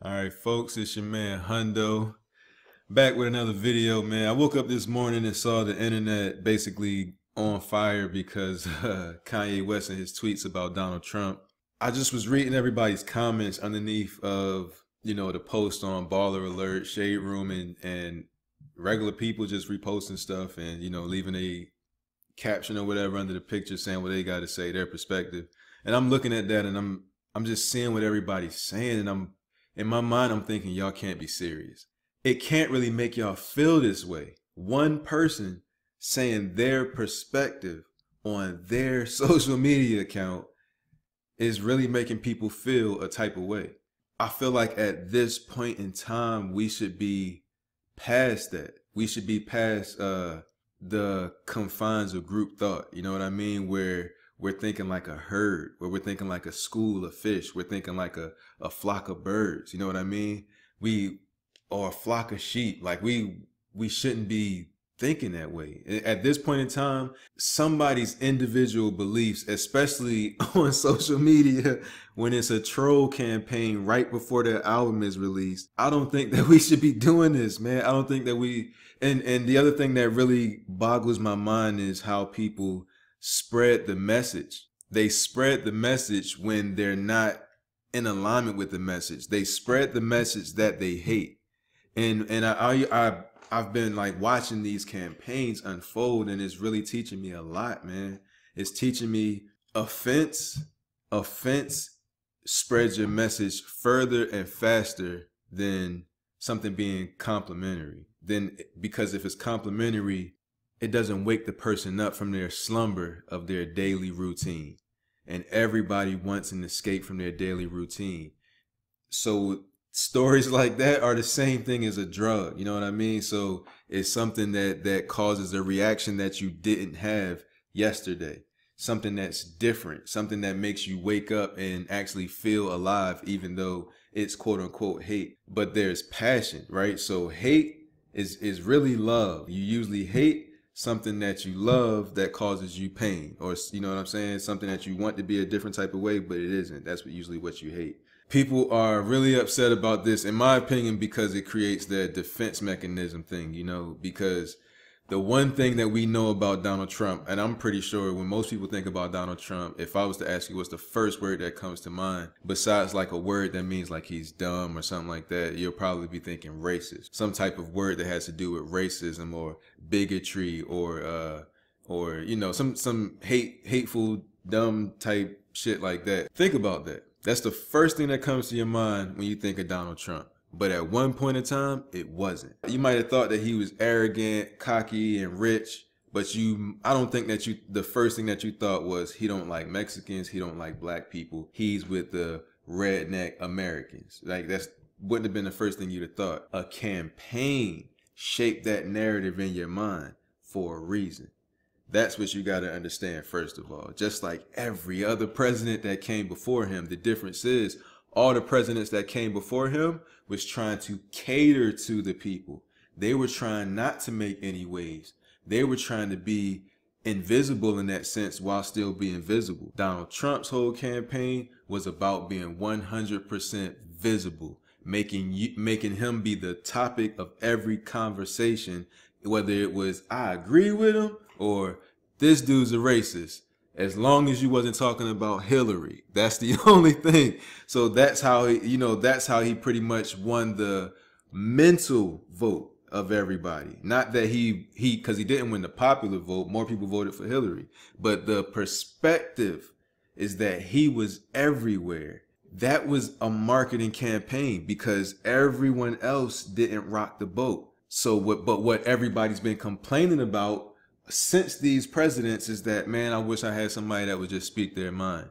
All right, folks, it's your man Hundo back with another video, man. I woke up this morning and saw the internet basically on fire because Kanye West and his tweets about Donald Trump. I just was reading everybody's comments underneath of, the post on Baller Alert, Shade Room, and regular people just reposting stuff and, leaving a caption or whatever under the picture saying what they got to say, their perspective. And I'm looking at that and I'm just seeing what everybody's saying, and in my mind, I'm thinking, y'all can't be serious. It can't really make y'all feel this way. One person saying their perspective on their social media account is really making people feel a type of way. I feel like at this point in time, we should be past that. We should be past the confines of group thought. You know what I mean? Where we're thinking like a herd, where we're thinking like a school of fish. We're thinking like a flock of birds. You know what I mean? Or a flock of sheep. Like we shouldn't be thinking that way. At this point in time, somebody's individual beliefs, especially on social media, when it's a troll campaign right before their album is released, I don't think that we should be doing this, man. I don't think that and the other thing that really boggles my mind is how people spread the message. They spread the message when they're not in alignment with the message. They spread the message that they hate. And I've been like watching these campaigns unfold, and it's really teaching me a lot, man. It's teaching me offense spreads your message further and faster than something being complimentary. Then, because if it's complimentary, it doesn't wake the person up from their slumber of their daily routine. And everybody wants an escape from their daily routine. So stories like that are the same thing as a drug. You know what I mean? So it's something that causes a reaction that you didn't have yesterday. Something that's different. Something that makes you wake up and actually feel alive, even though it's quote unquote hate. But there's passion, right? So hate is really love. You usually hate something that you love that causes you pain, or you know what I'm saying, something that you want to be a different type of way, but it isn't. That's usually what you hate. People are really upset about this, in my opinion, because it creates that defense mechanism thing, because the one thing that we know about Donald Trump, and I'm pretty sure when most people think about Donald Trump, if I was to ask you what's the first word that comes to mind, besides like a word that means like he's dumb or something like that, you'll probably be thinking racist. Some type of word that has to do with racism or bigotry or some hateful, dumb type shit like that. Think about that. That's the first thing that comes to your mind when you think of Donald Trump. But at one point in time, it wasn't. You might have thought that he was arrogant, cocky, and rich, but I don't think that the first thing that you thought was he don't like Mexicans, he don't like black people, he's with the redneck Americans. Like that's wouldn't have been the first thing you'd have thought. A campaign shaped that narrative in your mind for a reason. That's what you got to understand, first of all. Just like every other president that came before him, the difference is all the presidents that came before him was trying to cater to the people. They were trying not to make any waves. They were trying to be invisible in that sense while still being visible. Donald Trump's whole campaign was about being 100% visible, making him be the topic of every conversation, whether it was I agree with him or this dude's a racist. As long as you wasn't talking about Hillary, that's the only thing. So that's how he pretty much won the mental vote of everybody. Not that because he didn't win the popular vote. More people voted for Hillary. But the perspective is that he was everywhere. That was a marketing campaign because everyone else didn't rock the boat. So what everybody's been complaining about since these presidents is that, man, I wish I had somebody that would just speak their mind.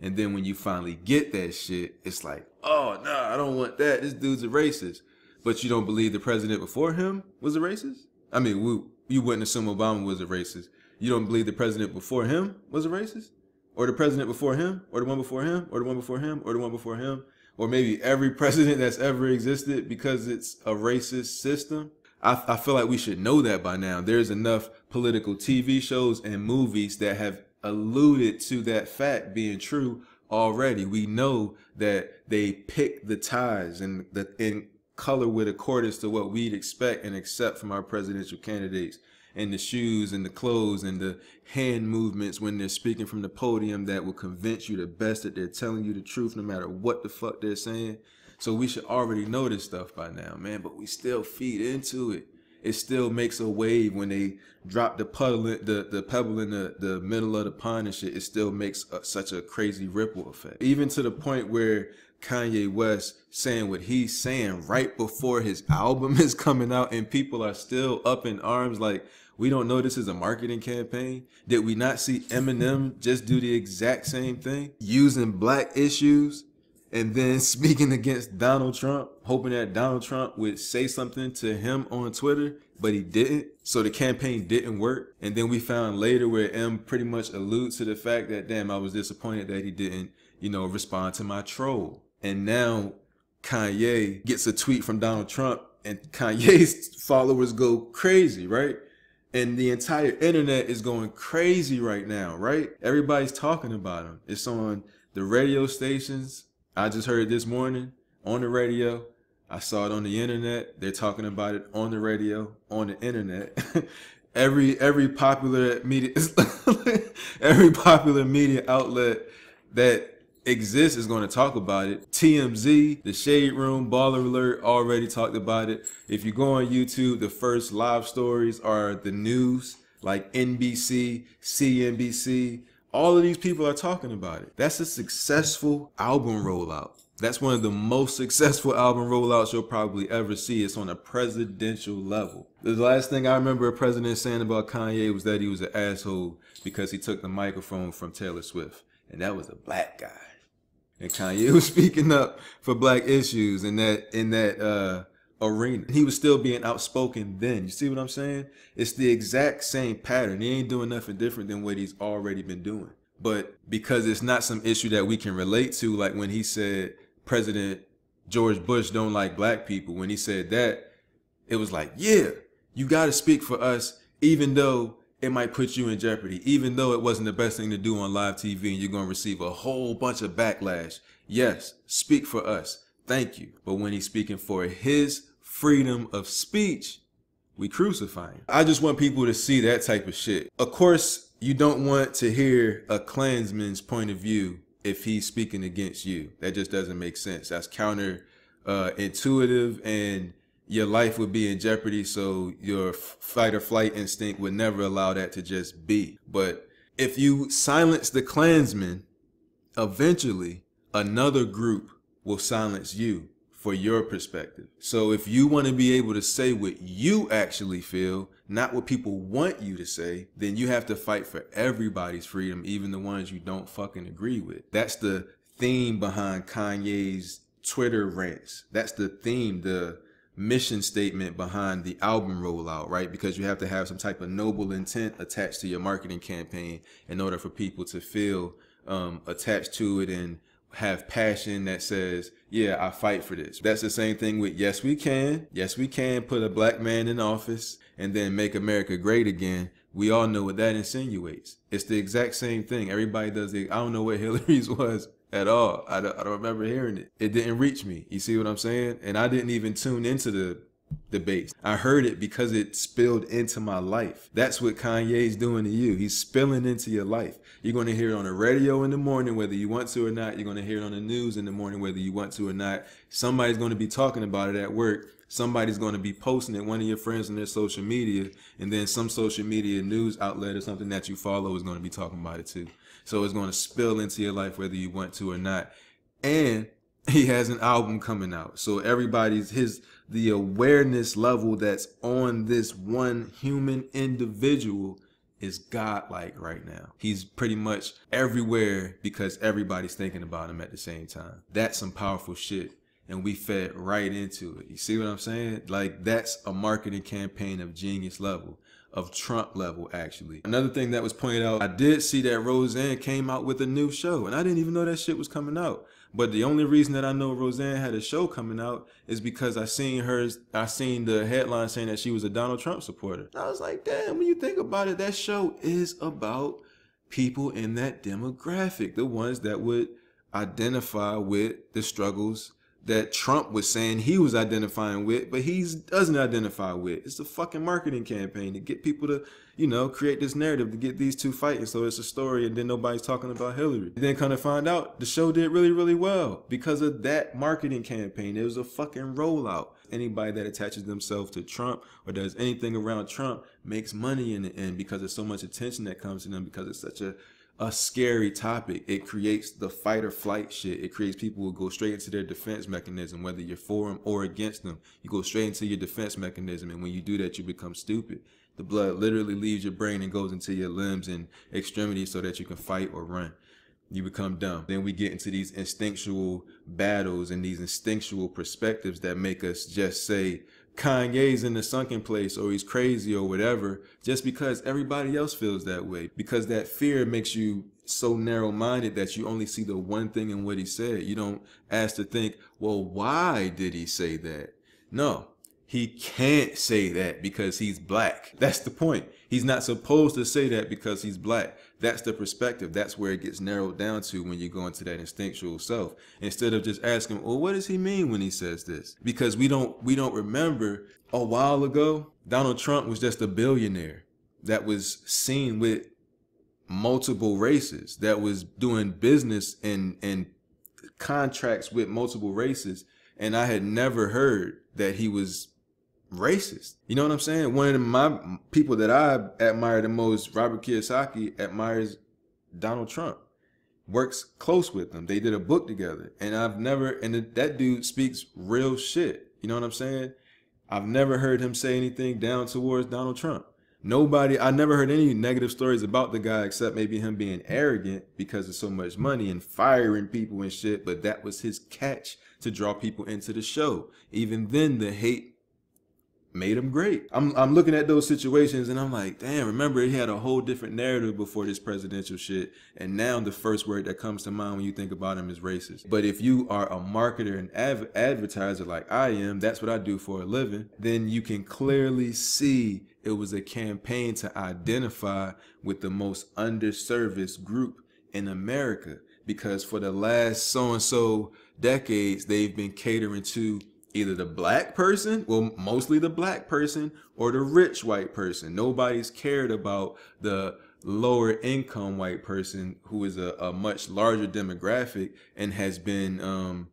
And then when you finally get that shit, it's like, oh, no, I don't want that. This dude's a racist. But you don't believe the president before him was a racist? I mean, you wouldn't assume Obama was a racist. You don't believe the president before him was a racist? Or the president before him? Or the one before him? Or the one before him? Or the one before him? Or maybe every president that's ever existed because it's a racist system? I feel like we should know that by now. There's enough political TV shows and movies that have alluded to that fact being true already. We know that they pick the ties and in color with accordance to what we'd expect and accept from our presidential candidates, and the shoes and the clothes and the hand movements when they're speaking from the podium that will convince you the best that they're telling you the truth no matter what the fuck they're saying. So we should already know this stuff by now, man, but we still feed into it. It still makes a wave when they drop the pebble in the middle of the pond and shit. It still makes such a crazy ripple effect. Even to the point where Kanye West saying what he's saying right before his album is coming out, and people are still up in arms like, we don't know this is a marketing campaign? Did we not see Eminem just do the exact same thing? Using black issues and then speaking against Donald Trump, hoping that Donald Trump would say something to him on Twitter, but he didn't. So the campaign didn't work. And then we found later where M pretty much alludes to the fact that, damn, I was disappointed that he didn't, respond to my troll. And now Kanye gets a tweet from Donald Trump and Kanye's followers go crazy, right? And the entire internet is going crazy right now, right? Everybody's talking about him. It's on the radio stations. I just heard this morning on the radio. I saw it on the internet. They're talking about it on the radio, on the internet. every popular media, every popular media outlet that exists is going to talk about it. TMZ, the Shade Room, Baller Alert already talked about it. If you go on YouTube, the first live stories are the news, like NBC, CNBC. All of these people are talking about it. That's a successful album rollout. That's one of the most successful album rollouts you'll probably ever see. It's on a presidential level. The last thing I remember a president saying about Kanye was that he was an asshole because he took the microphone from Taylor Swift. And that was a black guy. And Kanye was speaking up for black issues in that arena. He was still being outspoken then. You see what I'm saying? It's the exact same pattern. He ain't doing nothing different than what he's already been doing. But because it's not some issue that we can relate to, like when he said President George Bush don't like black people, when he said that, it was like, yeah, you got to speak for us, even though it might put you in jeopardy, even though it wasn't the best thing to do on live TV and you're going to receive a whole bunch of backlash. Yes, speak for us. Thank you. But when he's speaking for his freedom of speech, we crucify him. I just want people to see that type of shit. Of course, you don't want to hear a Klansman's point of view if he's speaking against you. That just doesn't make sense. That's counter intuitive, and your life would be in jeopardy. So your fight or flight instinct would never allow that to just be. But if you silence the Klansman, eventually another group will silence you for your perspective. So if you want to be able to say what you actually feel, not what people want you to say, then you have to fight for everybody's freedom, even the ones you don't fucking agree with. That's the theme behind Kanye's Twitter rants. That's the theme, the mission statement behind the album rollout, right? Because you have to have some type of noble intent attached to your marketing campaign in order for people to feel attached to it and have passion that says, yeah, I fight for this. That's the same thing with Yes We Can. Yes We Can put a black man in office and then make America great again. We all know what that insinuates. It's the exact same thing. Everybody does it. I don't know what Hillary's was at all. I don't remember hearing it. It didn't reach me. You see what I'm saying? And I didn't even tune into the debates. I heard it because it spilled into my life. That's what Kanye's doing to you. He's spilling into your life. You're going to hear it on the radio in the morning, whether you want to or not. You're going to hear it on the news in the morning, whether you want to or not. Somebody's going to be talking about it at work. Somebody's going to be posting it, one of your friends on their social media, and then some social media news outlet or something that you follow is going to be talking about it too. So it's going to spill into your life whether you want to or not. And he has an album coming out. So the awareness level that's on this one human individual is godlike right now. He's pretty much everywhere because everybody's thinking about him at the same time. That's some powerful shit. And we fed right into it. You see what I'm saying? Like, that's a marketing campaign of genius level, of Trump level, actually. Another thing that was pointed out, I did see that Roseanne came out with a new show, and I didn't even know that shit was coming out. But the only reason that I know Roseanne had a show coming out is because I seen the headline saying that she was a Donald Trump supporter. I was like, damn, when you think about it, that show is about people in that demographic, the ones that would identify with the struggles that Trump was saying he was identifying with, but he doesn't identify with. It's a fucking marketing campaign to get people to, you know, create this narrative to get these two fighting. So it's a story, and then nobody's talking about Hillary. And then kind of find out the show did really, really well because of that marketing campaign. It was a fucking rollout. Anybody that attaches themselves to Trump or does anything around Trump makes money in the end because there's so much attention that comes to them because it's such a scary topic. It creates the fight or flight shit. It creates people who go straight into their defense mechanism, whether you're for them or against them. You go straight into your defense mechanism, and when you do that, you become stupid. The blood literally leaves your brain and goes into your limbs and extremities so that you can fight or run. You become dumb. Then we get into these instinctual battles and these instinctual perspectives that make us just say Kanye's in the sunken place or he's crazy or whatever, just because everybody else feels that way. Because that fear makes you so narrow-minded that you only see the one thing in what he said. You don't ask to think, well, why did he say that? No, he can't say that because he's black. That's the point. He's not supposed to say that because he's black. That's the perspective. That's where it gets narrowed down to when you go into that instinctual self. Instead of just asking, well, what does he mean when he says this? Because we don't remember a while ago, Donald Trump was just a billionaire that was seen with multiple races, that was doing business and contracts with multiple races. And I had never heard that he was racist. You know what I'm saying? One of my people that I admire the most, Robert Kiyosaki, admires Donald Trump, works close with him. They did a book together, and that dude speaks real shit. You know what I'm saying? I've never heard him say anything down towards Donald Trump. I never heard any negative stories about the guy except maybe him being arrogant because of so much money and firing people and shit, but that was his catch to draw people into the show. Even then, the hate made him great. I'm looking at those situations and I'm like, damn, remember he had a whole different narrative before this presidential shit. And now the first word that comes to mind when you think about him is racist. But if you are a marketer and advertiser like I am, that's what I do for a living, then you can clearly see it was a campaign to identify with the most underserviced group in America. Because for the last so-and-so decades, they've been catering to either the black person, well, mostly the black person, or the rich white person. Nobody's cared about the lower income white person who is a much larger demographic and has been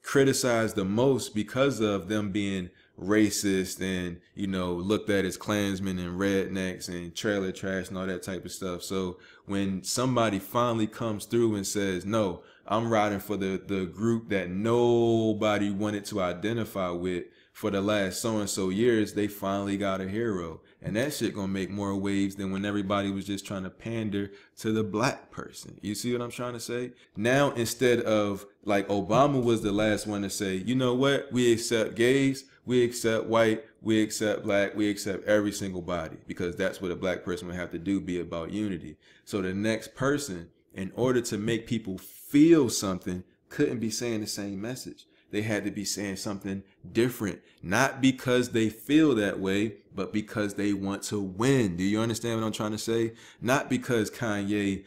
criticized the most because of them being racist and, you know, looked at as Klansmen and rednecks and trailer trash and all that type of stuff. So when somebody finally comes through and says, no, I'm riding for the group that nobody wanted to identify with for the last so-and-so years, they finally got a hero. And that shit gonna make more waves than when everybody was just trying to pander to the black person. You see what I'm trying to say? Now, instead of, like, Obama was the last one to say, you know what, we accept gays, we accept white, we accept black, we accept every single body, because that's what a black person would have to do, be about unity. So the next person, in order to make people feel something, couldn't be saying the same message. They had to be saying something different, not because they feel that way, but because they want to win. Do you understand what I'm trying to say? Not because Kanye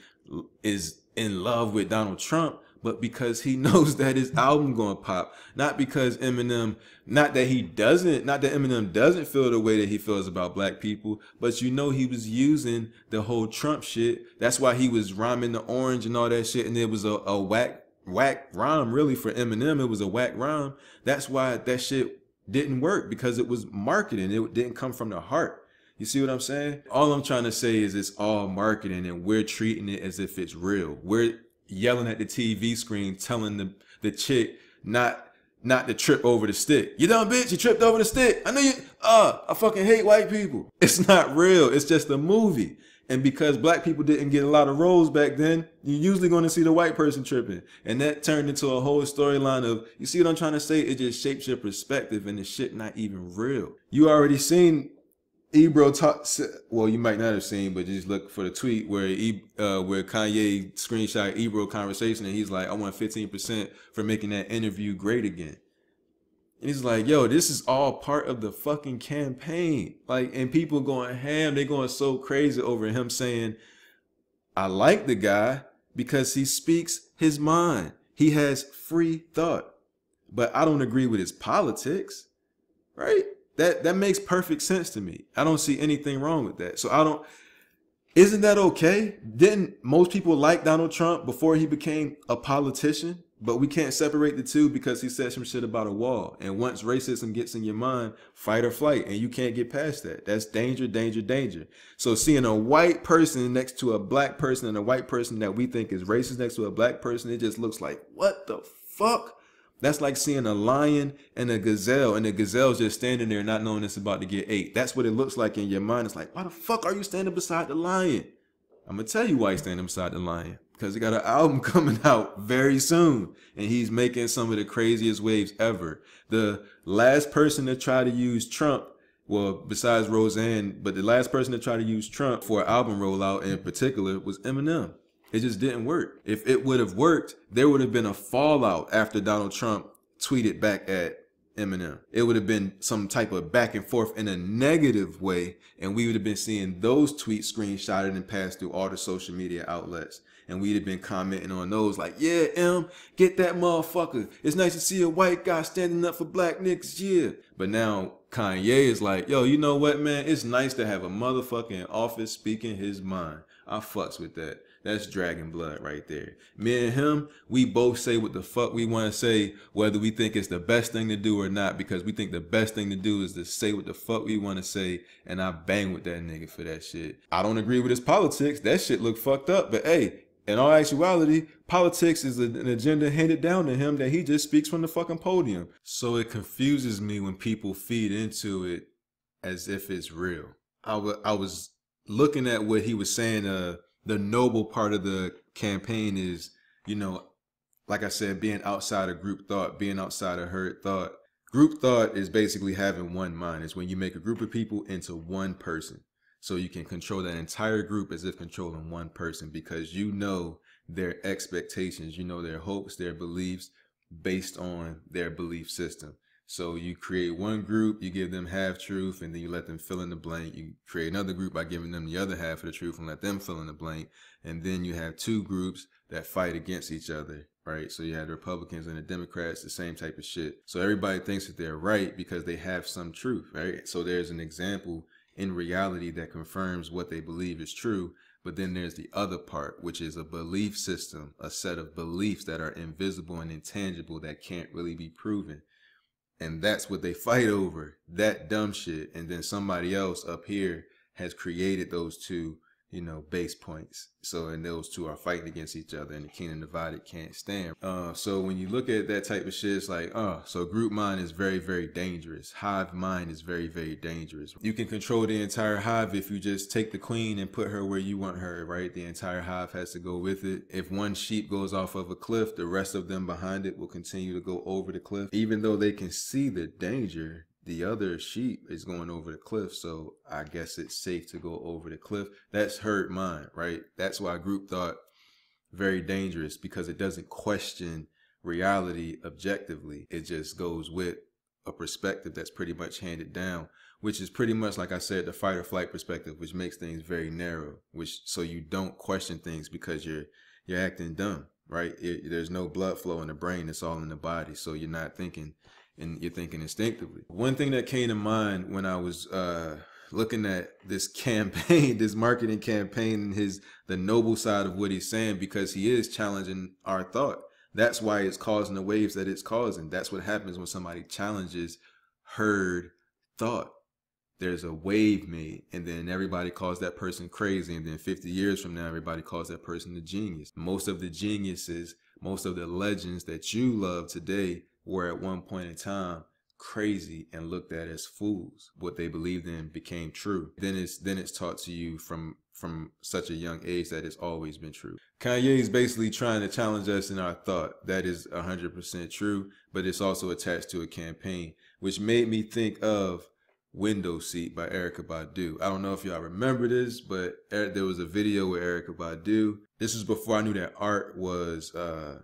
is in love with Donald Trump, but because he knows that his album gonna pop. Not because Eminem, not that Eminem doesn't feel the way that he feels about black people, but you know he was using the whole Trump shit. That's why he was rhyming the orange and all that shit, and it was a whack rhyme really for Eminem. It was a whack rhyme. That's why that shit didn't work, because it was marketing. It didn't come from the heart. You see what I'm saying? All I'm trying to say is it's all marketing, and we're treating it as if it's real. We're yelling at the TV screen, telling the chick not to trip over the stick. You dumb bitch, you tripped over the stick. I know you, I fucking hate white people. It's not real. It's just a movie. And because black people didn't get a lot of roles back then, you're usually going to see the white person tripping. And that turned into a whole storyline of, you see what I'm trying to say? It just shapes your perspective, and the shit not even real. You already seen Ebro talk, well, you might not have seen, but just look for the tweet where Kanye screenshot Ebro conversation, and he's like, I want 15% for making that interview great again. And he's like, yo, this is all part of the fucking campaign. Like, and people going ham, they going so crazy over him saying, I like the guy because he speaks his mind. He has free thought. But I don't agree with his politics, right? That makes perfect sense to me. I don't see anything wrong with that. So I don't, isn't that okay? Didn't most people like Donald Trump before he became a politician? But we can't separate the two because he said some shit about a wall. And once racism gets in your mind, fight or flight, and you can't get past that. That's danger, danger, danger. So seeing a white person next to a black person and a white person that we think is racist next to a black person, it just looks like, what the fuck? That's like seeing a lion and a gazelle, and the gazelle's just standing there not knowing it's about to get ate. That's what it looks like in your mind. It's like, why the fuck are you standing beside the lion? I'm going to tell you why he's standing beside the lion. Because he got an album coming out very soon, and he's making some of the craziest waves ever. The last person to try to use Trump, well, besides Roseanne, but the last person to try to use Trump for an album rollout in particular was Eminem. It just didn't work. If it would have worked, there would have been a fallout after Donald Trump tweeted back at Eminem. It would have been some type of back and forth in a negative way, and we would have been seeing those tweets screenshotted and passed through all the social media outlets. And we'd have been commenting on those like, yeah, get that motherfucker. It's nice to see a white guy standing up for black niggas, yeah. But now Kanye is like, yo, you know what, man? It's nice to have a motherfucking office speaking his mind. I fucks with that. That's dragon blood right there. Me and him, we both say what the fuck we want to say, whether we think it's the best thing to do or not, because we think the best thing to do is to say what the fuck we want to say, and I bang with that nigga for that shit. I don't agree with his politics. That shit look fucked up, but hey, in all actuality, politics is an agenda handed down to him that he just speaks from the fucking podium. So it confuses me when people feed into it as if it's real. I was looking at what he was saying, the noble part of the campaign is, you know, like I said, being outside of group thought, being outside of herd thought. Group thought is basically having one mind. It's when you make a group of people into one person. So you can control that entire group as if controlling one person, because you know their expectations, you know their hopes, their beliefs based on their belief system. So you create one group, you give them half truth, and then you let them fill in the blank. You create another group by giving them the other half of the truth and let them fill in the blank. And then you have two groups that fight against each other, right? So you have the Republicans and the Democrats, the same type of shit. So everybody thinks that they're right because they have some truth, right? So there's an example in reality that confirms what they believe is true. But then there's the other part, which is a belief system, a set of beliefs that are invisible and intangible that can't really be proven. And that's what they fight over, that dumb shit. And then somebody else up here has created those two, you know, base points. So, and those two are fighting against each other, and the kingdom divided can't stand. So when you look at that type of shit, it's like, so group mind is very, very dangerous. Hive mind is very, very dangerous. You can control the entire hive if you just take the queen and put her where you want her, right? The entire hive has to go with it. If one sheep goes off of a cliff, the rest of them behind it will continue to go over the cliff. Even though they can see the danger, the other sheep is going over the cliff, so I guess it's safe to go over the cliff. That's herd mind, right? That's why group thought very dangerous, because it doesn't question reality objectively. It just goes with a perspective that's pretty much handed down, which is pretty much, like I said, the fight or flight perspective, which makes things very narrow, which so you don't question things because you're acting dumb, right? There's no blood flow in the brain, it's all in the body, so you're not thinking, and you're thinking instinctively. One thing that came to mind when I was looking at this campaign, this marketing campaign, and the noble side of what he's saying, because he is challenging our thought. That's why it's causing the waves that it's causing. That's what happens when somebody challenges herd thought. There's a wave made, and then everybody calls that person crazy, and then 50 years from now, everybody calls that person a genius. Most of the geniuses, most of the legends that you love today were at one point in time crazy and looked at as fools. What they believed in became true. Then it's taught to you from such a young age that it's always been true. Kanye is basically trying to challenge us in our thought. That is 100% true, but it's also attached to a campaign, which made me think of Window Seat by Erykah Badu. I don't know if y'all remember this, but there was a video with Erykah Badu. This was before I knew that art was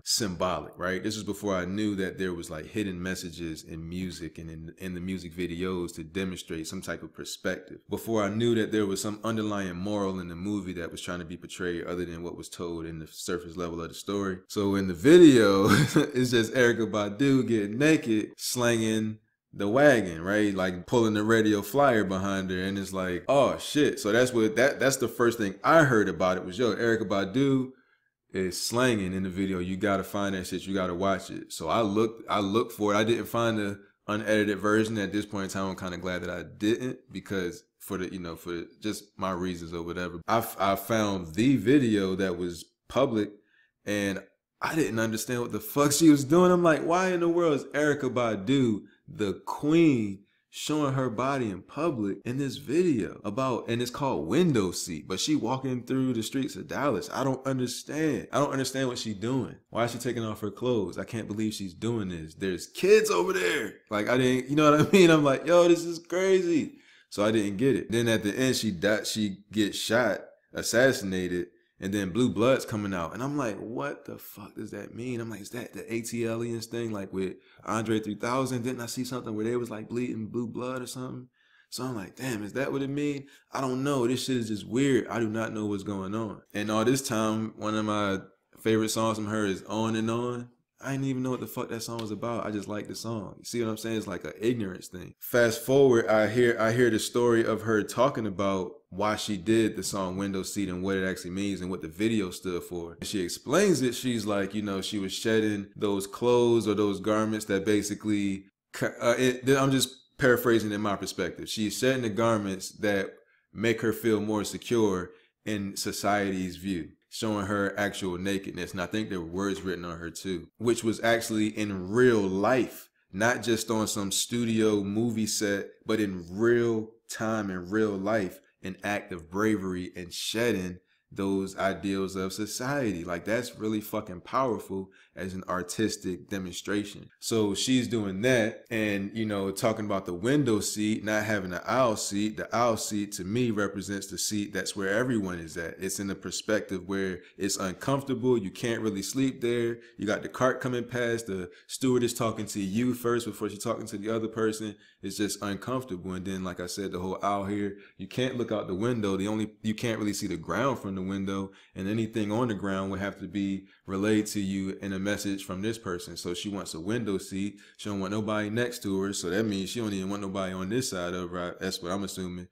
symbolic, right? This was before I knew that there was like hidden messages in music and in the music videos to demonstrate some type of perspective. Before I knew that there was some underlying moral in the movie that was trying to be portrayed other than what was told in the surface level of the story. So in the video, it's just Erykah Badu getting naked, slanging the wagon, right? Like pulling the radio flyer behind her, and it's like, oh shit. So that's the first thing I heard about it was, yo, Erykah Badu is slanging in the video. You gotta find that shit. You gotta watch it. So I looked for it. I didn't find the unedited version at this point in time. I'm kind of glad that I didn't, because for just my reasons or whatever. I found the video that was public, and I didn't understand what the fuck she was doing. I'm like, why in the world is Erykah Badu, the queen, showing her body in public in this video and it's called Window Seat, but she walking through the streets of Dallas? I don't understand. I don't understand what she's doing. Why is she taking off her clothes? I can't believe she's doing this. There's kids over there. Like, I didn't, you know what I mean? I'm like, yo, this is crazy. So I didn't get it. Then at the end, she gets shot, assassinated, and then blue blood's coming out. And I'm like, what the fuck does that mean? I'm like, is that the ATLians thing? Like with Andre 3000? Didn't I see something where they was like bleeding blue blood or something? So I'm like, damn, is that what it mean? I don't know. This shit is just weird. I do not know what's going on. And all this time, one of my favorite songs from her is On and On. I didn't even know what the fuck that song was about. I just like the song. You see what I'm saying? It's like an ignorance thing. Fast forward, I hear the story of her talking about why she did the song Window Seat and what it actually means and what the video stood for. And she explains it. She's like, you know, she was shedding those clothes or those garments that basically, I'm just paraphrasing in my perspective. She's shedding the garments that make her feel more secure in society's view, showing her actual nakedness. And I think there were words written on her too, which was actually in real life, not just on some studio movie set, but in real time, in real life, an act of bravery and shedding those ideals of society. Like, that's really fucking powerful as an artistic demonstration. So she's doing that, and, you know, talking about the window seat, not having an aisle seat. The aisle seat to me represents the seat that's where everyone is at. It's in the perspective where it's uncomfortable. You can't really sleep there. You got the cart coming past. The steward is talking to you first before she's talking to the other person. It's just uncomfortable. And then, like I said, the whole aisle here, you can't look out the window. You can't really see the ground from the window, and anything on the ground would have to be relayed to you in a message from this person. So she wants a window seat. She don't want nobody next to her. So that means she don't even want nobody on this side of her. That's what I'm assuming.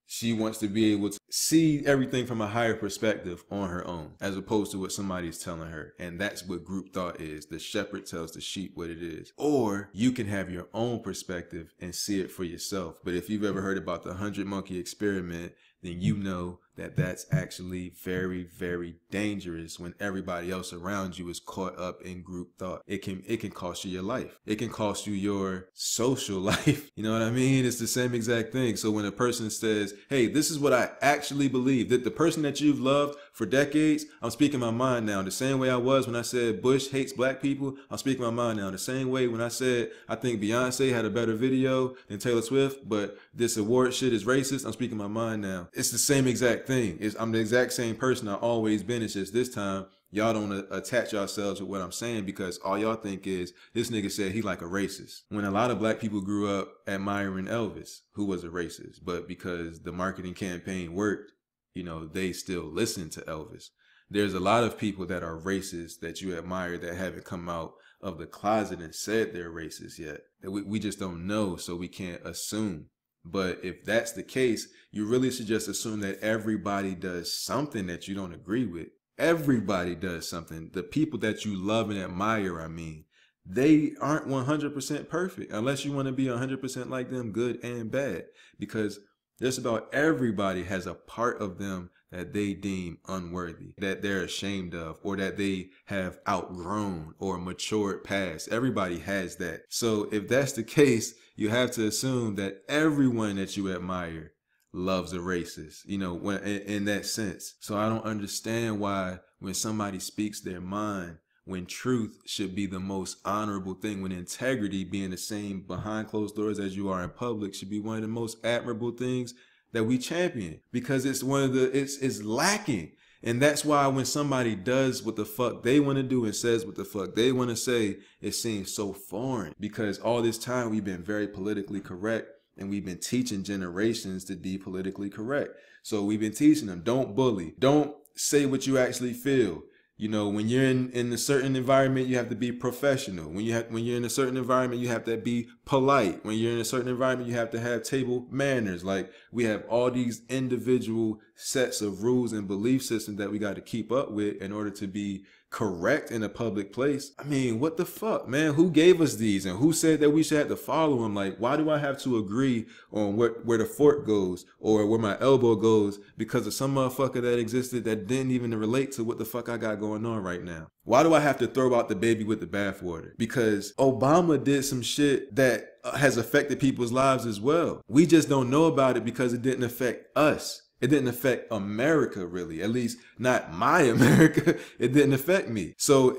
She wants to be able to see everything from a higher perspective on her own, as opposed to what somebody's telling her. And that's what group thought is. The shepherd tells the sheep what it is. Or you can have your own perspective and see it for yourself. But if you've ever heard about the 100 monkey experiment, then you know that that's actually very, very dangerous when everybody else around you is caught up in group thought. It can cost you your life. It can cost you your social life. You know what I mean? It's the same exact thing. So when a person says, hey, this is what I actually believe, that the person that you've loved for decades, I'm speaking my mind now. The same way I was when I said Bush hates black people, I'm speaking my mind now. The same way when I said I think Beyonce had a better video than Taylor Swift, but this award shit is racist, I'm speaking my mind now. It's the same exact thing. I'm the exact same person I've always been. It's just this time y'all don't attach yourselves with what I'm saying, because all y'all think is this nigga said he like a racist. When a lot of black people grew up admiring Elvis, who was a racist, but because the marketing campaign worked, you know, they still listen to Elvis. There's a lot of people that are racist that you admire that haven't come out of the closet and said they're racist yet. We just don't know, so we can't assume. But if that's the case, you really should just assume that everybody does something that you don't agree with. Everybody does something. The people that you love and admire, I mean, they aren't 100% perfect unless you want to be 100% like them, good and bad. Because just about everybody has a part of them that they deem unworthy, that they're ashamed of, or that they have outgrown or matured past. Everybody has that. So if that's the case, you have to assume that everyone that you admire loves a racist, you know, when in that sense. So I don't understand why when somebody speaks their mind when truth should be the most honorable thing, when integrity, being the same behind closed doors as you are in public, should be one of the most admirable things that we champion, because it's one of the, it's lacking. And that's why when somebody does what the fuck they want to do and says what the fuck they want to say, it seems so foreign, because all this time we've been very politically correct, and we've been teaching generations to be politically correct. So we've been teaching them, don't bully, don't say what you actually feel. You know, when you're in a certain environment, you have to be professional. When you're in a certain environment, you have to be polite. When you're in a certain environment, you have to have table manners. Like, we have all these individual sets of rules and belief systems that we got to keep up with in order to be correct in a public place. I mean, what the fuck, man? Who gave us these, and who said that we should have to follow them? Like, why do I have to agree on where the fork goes or where my elbow goes because of some motherfucker that existed that didn't even relate to what the fuck I got going on right now? Why do I have to throw out the baby with the bathwater? Because Obama did some shit that has affected people's lives as well. We just don't know about it because it didn't affect us. It didn't affect America, really. At least not my America. It didn't affect me. So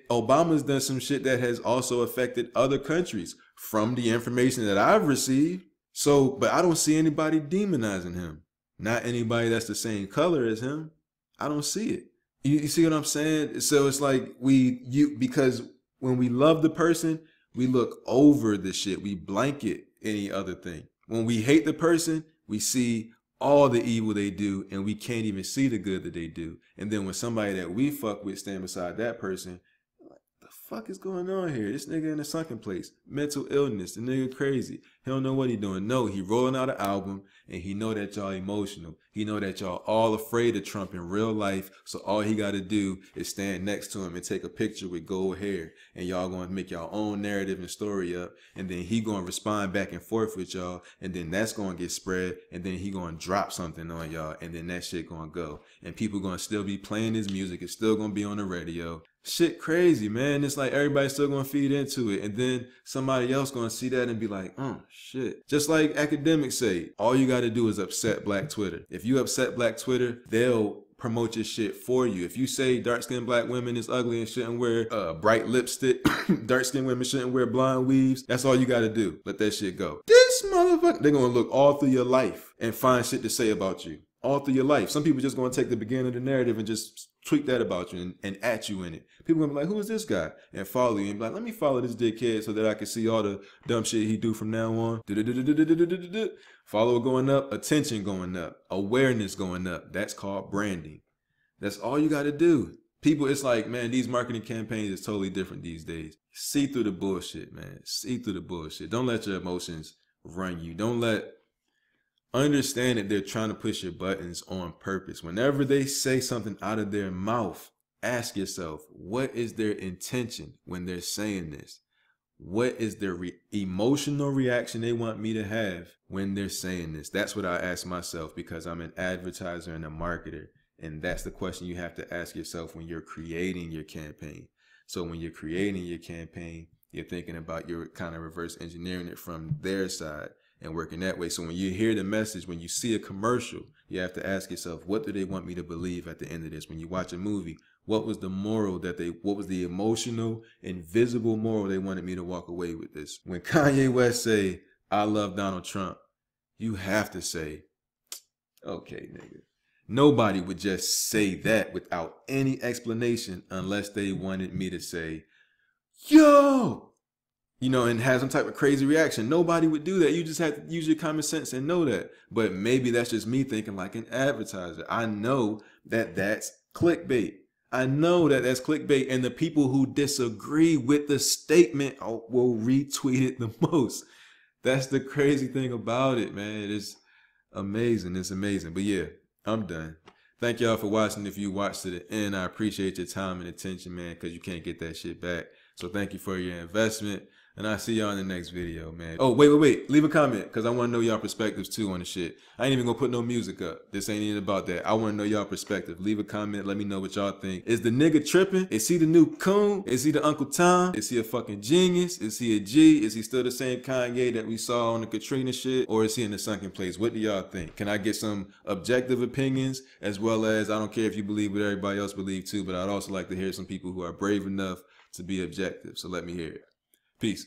Obama's done some shit that has also affected other countries from the information that I've received. So, but I don't see anybody demonizing him. Not anybody that's the same color as him. I don't see it. You see what I'm saying? So it's like because when we love the person, we look over the shit. We blanket any other thing. When we hate the person, we see all the evil they do, and we can't even see the good that they do. And then when somebody that we fuck with stand beside that person, like, the fuck is going on here? This nigga in a sunken place, mental illness, the nigga crazy. He don't know what he doing. No, he rolling out an album, and he know that y'all emotional. He know that y'all all afraid of Trump in real life, so all he got to do is stand next to him and take a picture with gold hair, and y'all going to make y'all own narrative and story up, and then he going to respond back and forth with y'all, and then that's going to get spread, and then he going to drop something on y'all, and then that shit going to go, and people going to still be playing his music. It's still going to be on the radio. Shit crazy, man. It's like everybody's still going to feed into it, and then somebody else going to see that and be like, oh, shit. Just like academics say, all you got to do is upset Black Twitter. If you upset Black Twitter, they'll promote your shit for you. If you say dark-skinned Black women is ugly and shouldn't wear bright lipstick, dark-skinned women shouldn't wear blonde weaves, that's all you got to do. Let that shit go. This motherfucker, they're going to look all through your life and find shit to say about you. All through your life. Some people just going to take the beginning of the narrative and just tweak that about you and at you in it. People going to be like, who is this guy? And follow you and be like, let me follow this dickhead so that I can see all the dumb shit he do from now on. Follower going up, attention going up, awareness going up. That's called branding. That's all you got to do. People, it's like, man, these marketing campaigns is totally different these days. See through the bullshit, man. See through the bullshit. Don't let your emotions run you. Understand that they're trying to push your buttons on purpose. Whenever they say something out of their mouth, ask yourself, what is their intention when they're saying this? What is their emotional reaction they want me to have when they're saying this? That's what I ask myself, because I'm an advertiser and a marketer. And that's the question you have to ask yourself when you're creating your campaign. So when you're creating your campaign, you're thinking about, you're kind of reverse engineering it from their side and working that way. So when you hear the message, when you see a commercial, you have to ask yourself, what do they want me to believe at the end of this? When you watch a movie, what was the moral what was the emotional, invisible moral they wanted me to walk away with this? When Kanye West say, I love Donald Trump, you have to say, okay, nigga. Nobody would just say that without any explanation unless they wanted me to say, yo! You know, and have some type of crazy reaction. Nobody would do that. You just have to use your common sense and know that. But maybe that's just me thinking like an advertiser. I know that that's clickbait. I know that that's clickbait. And the people who disagree with the statement will retweet it the most. That's the crazy thing about it, man. It is amazing. It's amazing. But yeah, I'm done. Thank y'all for watching. If you watched to the end, I appreciate your time and attention, man, because you can't get that shit back. So thank you for your investment. And I'll see y'all in the next video, man. Oh, wait. Leave a comment, because I want to know y'all perspectives, too, on the shit. I ain't even going to put no music up. This ain't even about that. I want to know y'all perspective. Leave a comment. Let me know what y'all think. Is the nigga tripping? Is he the new coon? Is he the Uncle Tom? Is he a fucking genius? Is he a G? Is he still the same Kanye that we saw on the Katrina shit? Or is he in the sunken place? What do y'all think? Can I get some objective opinions, as well as, I don't care if you believe what everybody else believes too, but I'd also like to hear some people who are brave enough to be objective. So let me hear it. Peace.